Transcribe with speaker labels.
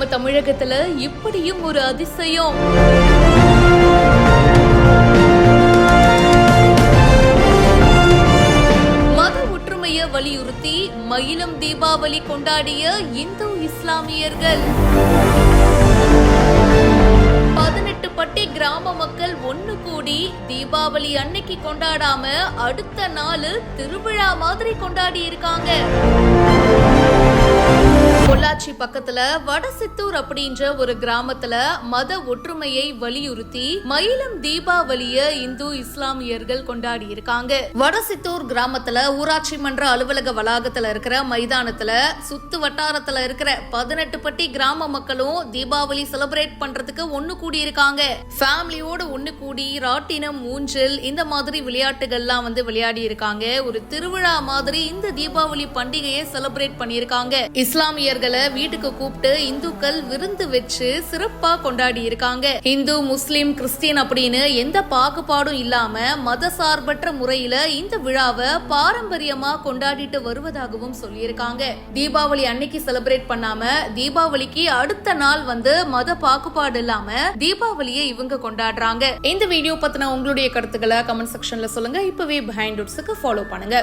Speaker 1: நம்ம தமிழகத்துல இப்படியும் ஒரு அதிசயம். மத ஒற்றுமையை வலியுறுத்தி மயிலம் தீபாவளி கொண்டாடிய இந்து இஸ்லாமியர்கள். 18 பட்டி கிராம மக்கள் ஒண்ணு கூடி தீபாவளி அன்னைக்கு கொண்டாடாம அடுத்த நாள் திருவிழா மாதிரி கொண்டாடி இருக்காங்க. பொள்ளாச்சி பக்கத்துல வடசித்தூர் அப்படின்ற ஒரு கிராமத்துல மத ஒற்றுமையை வலியுறுத்தி மயிலம் தீபாவளிய இந்து இஸ்லாமியர்கள் கொண்டாடி இருக்காங்க. வடசித்தூர் கிராமத்துல ஊராட்சி மன்ற அலுவலக வளாகத்துல இருக்கிற மைதானத்துல சுத்து வட்டாரத்துல இருக்கிற 18 பட்டி கிராம மக்களும் தீபாவளி செலிப்ரேட் பண்றதுக்கு ஒண்ணு கூடி இருக்காங்க. ஃபேமிலியோட ஒண்ணு கூடி ராட்டினம், ஊஞ்சல் இந்த மாதிரி விளையாட்டுகள்லாம் விளையாடி இருக்காங்க. ஒரு திருவிழா மாதிரி இந்த தீபாவளி பண்டிகையை செலிப்ரேட் பண்ணியிருக்காங்க. இஸ்லாமியர்களை வீட்டுக்கு கூப்பிட்டு இந்துக்கள் விருந்து வச்சு சிறப்பா கொண்டாடி இருக்காங்க. இந்து, முஸ்லிம், கிறிஸ்டியன் அப்படின்னு எந்த பாகுபாடும் இல்லாம மத சார்பற்ற முறையில இந்த விழாவை பாரம்பரியமா கொண்டாடிட்டு வருவதாகவும் சொல்லியிருக்காங்க. தீபாவளி அன்னைக்கு செலிப்ரேட் பண்ணாம தீபாவளிக்கு அடுத்த நாள் மத பாகுபாடு இல்லாம தீபாவளியை இவங்க கொண்டாடுறாங்க. இந்த வீடியோ பத்தின உங்களுடைய கருத்துக்களை கமெண்ட் செக்ஷன்ல சொல்லுங்க. இப்பவே பிஹைண்ட் ரூட்ஸ்க்கு ஃபாலோ பண்ணுங்க.